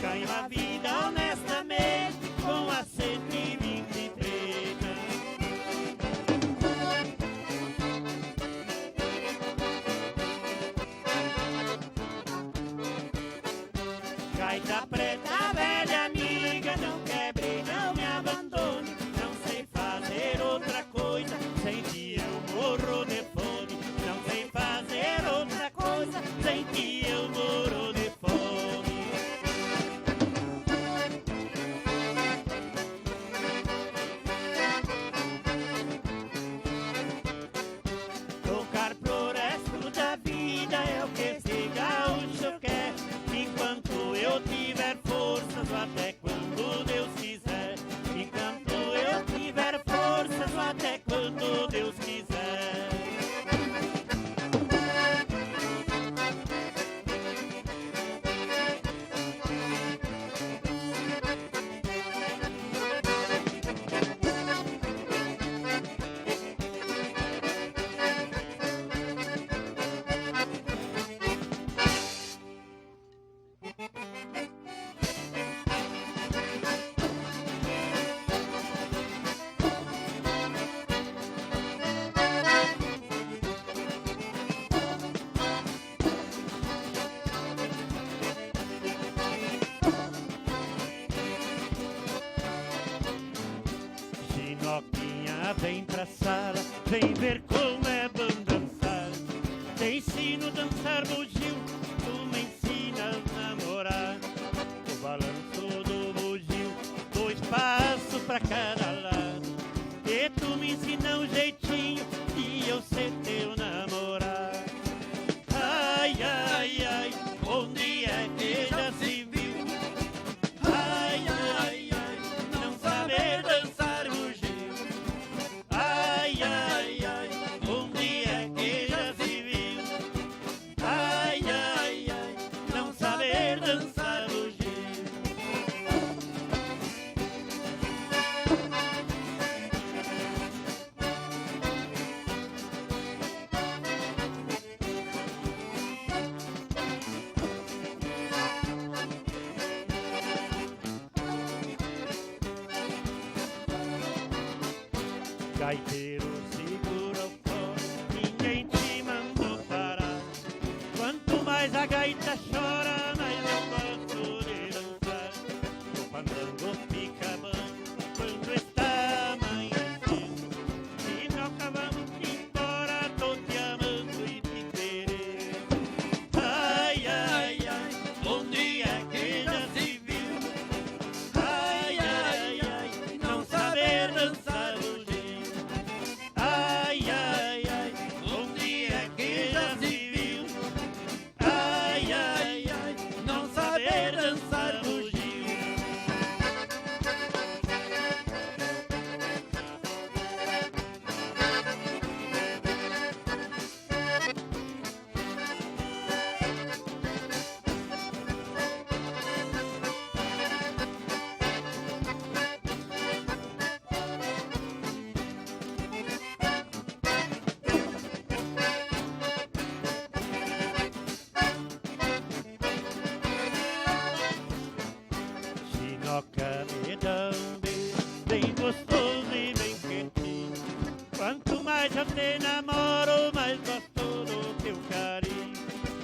ganho a vida honestamente com a 120 preta. Gaita preta, velha amiga, não quebre, não me abandone. Não sei fazer outra coisa, sem ti eu morro de fome. Não sei fazer outra coisa, sem ti eu morro de fome. Tocar pro resto da vida é o que esse gaúcho quer. Enquanto eu tiver forças, até quando Deus quiser. Enquanto eu tiver forças, até quando Deus quiser. Chinoquinha, vem pra sala, vem ver como é bom dançar. Te ensino a dançar bugio, tu me ensina a namorar. O balanço do bugio, 2 passos pra cada lado. E tu me ensina um jeitinho e eu sei teu namorar. Ai, ai, ai, onde é que já se viu? Ai, ai, ai, não saber dançar bugio. Ai, ai, ai, onde é que já se viu? Ai, ai, ai, não saber dançar bugio. Gaiteiro, segura o fone, ninguém te mandou parar. Quanto mais a gaita chora, mais eu gosto de dançar. O fandango fica bom quando está amanhecendo. Se nunca vamos embora, tô te amando e te querendo. Ai, ai, ai, onde é que já se viu? Ai, ai, ai, não saber dançar bugio. Ai, ai, ai, onde é que já se viu? Ai, ai, ai, não saber dançar bugio. Chinoca, me dá um beijo bem gostoso e bem quentinho. Quanto mais eu te namoro, mais gosto do teu carinho.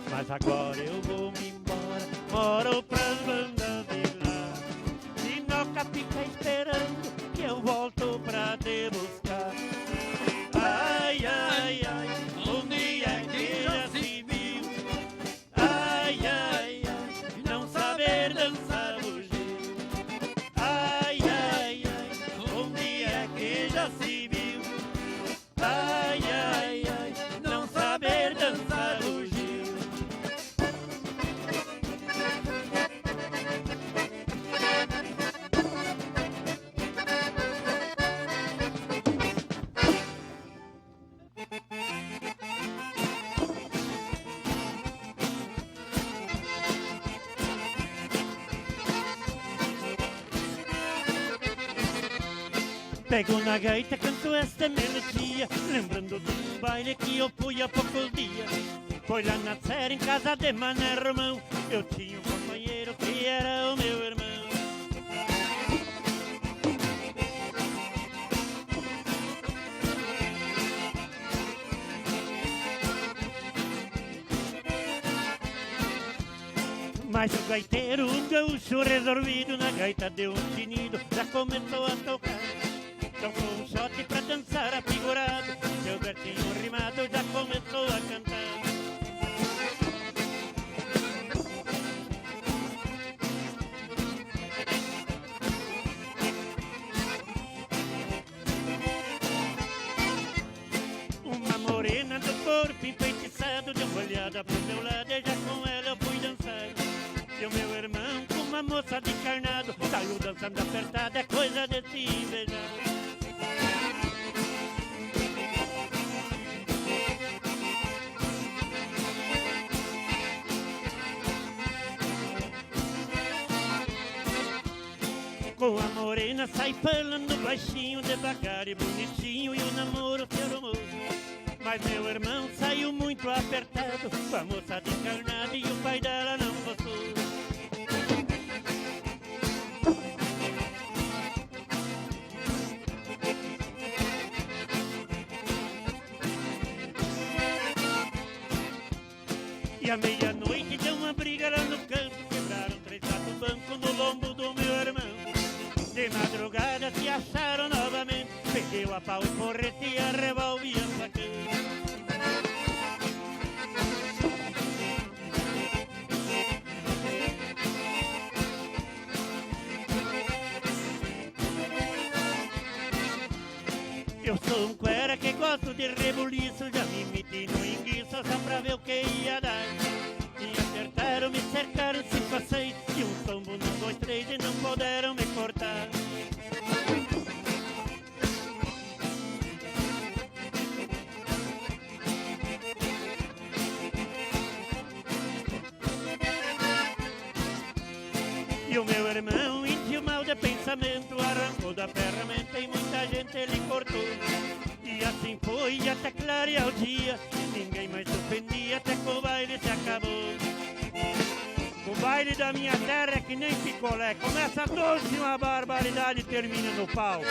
Mas agora eu vou me embora, moro pras bandas de lá. Chinoca, fica esperando que eu volto pra te buscar. Ai, ai, ai, onde é que já se viu? Ai, ai, ai, não saber dançar bugio. Ai, ai, ai, onde é que já se viu? Ai, ai, ai, não saber dançar bugio. Pego na gaita, canto esta melodia, lembrando de um baile que eu fui há poucos dias. Foi lá na Serra, em casa de Mané Romão. Eu tinha um companheiro que que era o meu irmão. Mas o gaiteiro, um gaúcho resolvido, na gaita deu um tinido, já começou a tocar. Tocou um shot pra dançar afigurado, seu versinho rimado já começou a cantar. Uma morena do corpo enfeitiçado deu uma olhada pro meu lado e já com ela eu fui dançar. E o meu irmão com uma moça de encarnado saiu dançando apertado, é coisa de se invejar. Com a morena sai falando baixinho, devagar e bonitinho, e o namoro se arrumou. Mas meu irmão saiu muito apertado, com a moça de encarnado e o pai dela não gostou. E à meia-noite deu uma briga lá no campo, quebraram 3 4 bancos no lombo do meu irmão. De madrugada se acharam novamente, perdeu a pau e porrete, a revólver e a facão. Eu sou um cuera que gosto de rebuliço, já me meti no enguiço só pra ver o que ia dar. Me acertaram, me cercaram 5 a 6, e um tombo num, 2, 3 e não puderam me cortar. E o meu irmão, índio mal de pensamento, arrancou da ferramenta e muita gente ele cortou. E assim foi até clarear o dia, ninguém mais ofendia até que o baile se acabou. O baile da minha terra é que nem picolé, começa doce uma barbaridade e termina no pau.